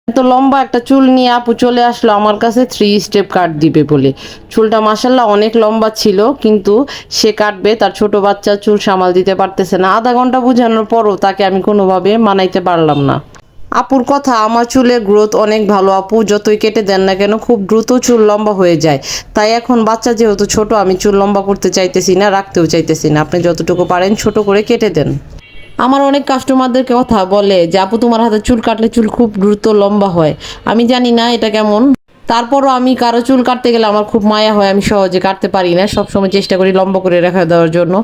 এত লম্বা একটা চুল নিয়ে আপু চলে আসলো আমার কাছে 3 স্টেপ কাট দিবে বলে। চুলটা মাসাল্লাহ অনেক লম্বা ছিল, কিন্তু সে কাটবে, তার ছোট বাচ্চা চুল সামাল দিতে পারতেছে না। আধা ঘন্টা বোঝানোর পরও তাকে আমি কোনোভাবে মানাইতে পারলাম না। আপুর কথা, আমার চুলের গ্রোথ অনেক ভালো আপু, যতই কেটে দেন না কেন খুব দ্রুত চুল লম্বা হয়ে যায়। তাই এখন বাচ্চা যেহেতু ছোট, আমি চুল লম্বা করতে চাইতেছি না, রাখতেও চাইতেছি না। আপনি যতটুকু পারেন ছোট করে কেটে দেন। আমার অনেক কাস্টমারদেরকে কথা বলে যে আপু তোমার হাতে চুল কাটলে চুল খুব দ্রুত লম্বা হয়। আমি জানি না এটা কেমন, তারপরও আমি কারো চুল কাটতে গেলে আমার খুব মায়া হয়, আমি সহজে কাটতে পারি না, সবসময় চেষ্টা করি লম্বা করে রেখে দেওয়ার জন্য।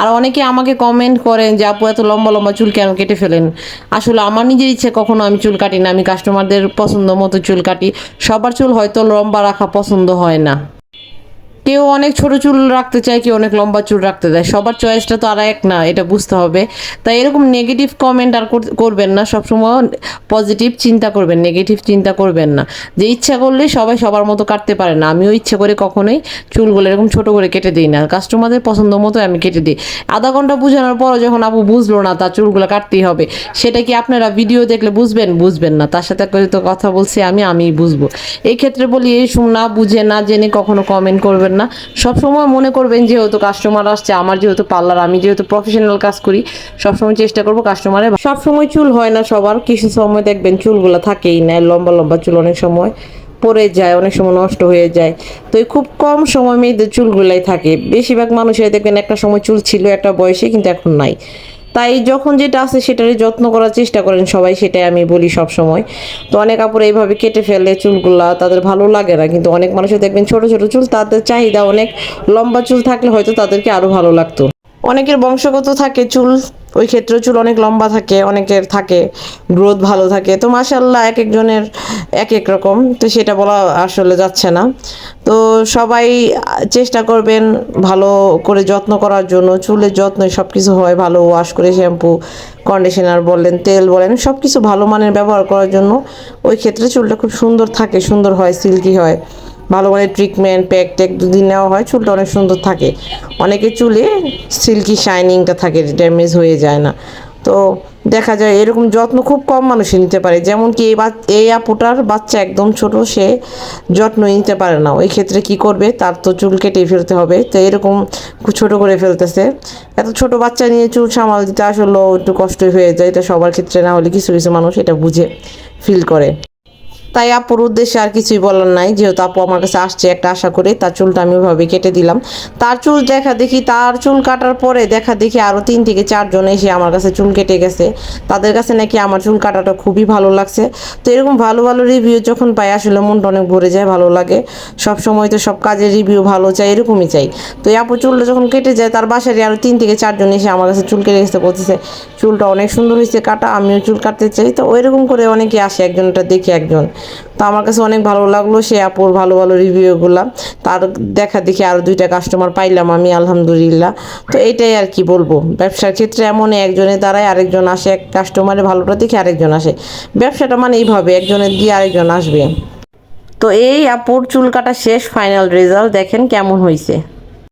আর অনেকে আমাকে কমেন্ট করেন যে আপু এত লম্বা লম্বা চুল কেন কেটে ফেলেন। আসলে আমার নিজের ইচ্ছে কখনো আমি চুল কাটি না, আমি কাস্টমারদের পছন্দ মতো চুল কাটি। সবার চুল হয়তো লম্বা রাখা পছন্দ হয় না, কেউ অনেক ছোট চুল রাখতে চায়, কেউ অনেক লম্বা চুল রাখতে চায়, সবার চয়েসটা তো আর এক না, এটা বুঝতে হবে। তাই এরকম নেগেটিভ কমেন্ট আর করবেন না, সবসময় পজিটিভ চিন্তা করবেন, নেগেটিভ চিন্তা করবেন না। যে ইচ্ছা করলে সবাই সবার মতো কাটতে পারে না, আমিও ইচ্ছে করে কখনোই চুলগুলো এরকম ছোট করে কেটে দিই না, কাস্টমারদের পছন্দ মতো আমি কেটে দিই। আধা ঘন্টা বোঝানোর পরও যখন আপু বুঝলো না তার চুলগুলো কাটতেই হবে, সেটা কি আপনারা ভিডিও দেখলে বুঝবেন? বুঝবেন না। তার সাথে তো কথা বলছি আমি বুঝবো। এই ক্ষেত্রে বলি, এই না বুঝে না জেনে কখনো কমেন্ট করবেন না। সবসময় মনে করবেন যেহেতু কাস্টমার আসছে, আমার যেহেতু পার্লার, আমি যেহেতু প্রফেশনাল কাজ করি, সবসময় চেষ্টা করবো কাস্টমারের। সবসময় চুল হয় না সবার, কিছু সময় দেখবেন চুলগুলো থাকেই না, লম্বা লম্বা চুল অনেক সময় পড়ে যায়, অনেক সময় নষ্ট হয়ে যায়। তো এই খুব কম সময় মেয়েদের চুলগুলাই থাকে। বেশিরভাগ মানুষের দেখবেন একটা সময় চুল ছিল একটা বয়সে, কিন্তু এখন নাই। তাই যখন যেটা আছে সেটারই যত্ন করার চেষ্টা করেন সবাই, সেটাই আমি বলি সব সময়। তো অনেক আপুরা এইভাবে কেটে ফেলে চুলগুলা, তাদের ভালো লাগে না। কিন্তু অনেক মানুষের দেখবেন ছোট ছোট চুল, তাদের চাহিদা অনেক, লম্বা চুল থাকলে হয়তো তাদেরকে আরো ভালো লাগতো। অনেকের বংশগত থাকে চুল, ওই ক্ষেত্রে চুল অনেক লম্বা থাকে, অনেকের থাকে গ্রোথ ভালো থাকে। তো মাশাল্লাহ এক একজনের এক এক রকম, তো সেটা বলা আসলে যাচ্ছে না। তো সবাই চেষ্টা করবেন ভালো করে যত্ন করার জন্য। চুলের যত্ন সব কিছু হয়, ভালো ওয়াশ করে শ্যাম্পু, কন্ডিশনার বলেন, তেল বলেন, সব কিছু ভালো মানের ব্যবহার করার জন্য। ওই ক্ষেত্রে চুলটা খুব সুন্দর থাকে, সুন্দর হয়, সিল্কি হয়। ভালো মানের ট্রিটমেন্ট প্যাক ট্যাক যদি নেওয়া হয় চুলটা অনেক সুন্দর থাকে। অনেকে চুলে সিল্কি শাইনিংটা থাকে, ড্যামেজ হয়ে যায় না। তো দেখা যায় এরকম যত্ন খুব কম মানুষই নিতে পারে। যেমন কি এই আপুটার বাচ্চা একদম ছোট, সে যত্ন নিতে পারে না। ওই ক্ষেত্রে কি করবে, তার তো চুল কেটেই ফেলতে হবে। তো এরকম ছোট করে ফেলতেছে। এত ছোট বাচ্চা নিয়ে চুল সামাল দিতে আসলেও একটু কষ্টই হয়ে যায়। এটা সবার ক্ষেত্রে না হলে কিছু কিছু মানুষ এটা বুঝে ফিল করে। তাই আপুর উদ্দেশ্যে আর কিছুই বলার নাই, যেহেতু আপু আমার কাছে আসছে একটা আশা করে, তার চুলটা আমি ওইভাবে কেটে দিলাম। তার চুল দেখা দেখি, তার চুল কাটার পরে দেখা দেখি আরও 3 থেকে 4 জন এসে আমার কাছে চুল কেটে গেছে। তাদের কাছে নাকি আমার চুল কাটাটা খুবই ভালো লাগছে। তো এরকম ভালো ভালো রিভিউ যখন পাই আসলে মনটা অনেক ভরে যায়, ভালো লাগে। সব সময় তো সব কাজের রিভিউ ভালো চাই, এরকমই চাই। তো এই আপু চুলটা যখন কেটে যায়, তার বাসারই আরও 3 থেকে 4 জন এসে আমার কাছে চুল কেটে গেছে, বলতেছে চুলটা অনেক সুন্দর হয়েছে কাটা, আমিও চুল কাটতে চাই। তো ওইরকম করে অনেকে আসে, একজনটা দেখে একজন। তো আমার কাছে অনেক ভালো লাগলো সে আপুর ভালো ভালো রিভিউগুলা। তার দেখা দেখি আরও 2টা কাস্টমার পাইলাম আমি, আলহামদুলিল্লাহ। তো এইটাই আর কি বলবো, ব্যবসার ক্ষেত্রে এমন একজনের দ্বারাই আরেকজন আসে, এক কাস্টমারের ভালোটা দেখে আরেকজন আসে। ব্যবসাটা মানে এইভাবে, একজনের দিয়ে আরেকজন আসবে। তো এই আপুর চুল কাটা শেষ, ফাইনাল রেজাল্ট দেখেন কেমন হয়েছে।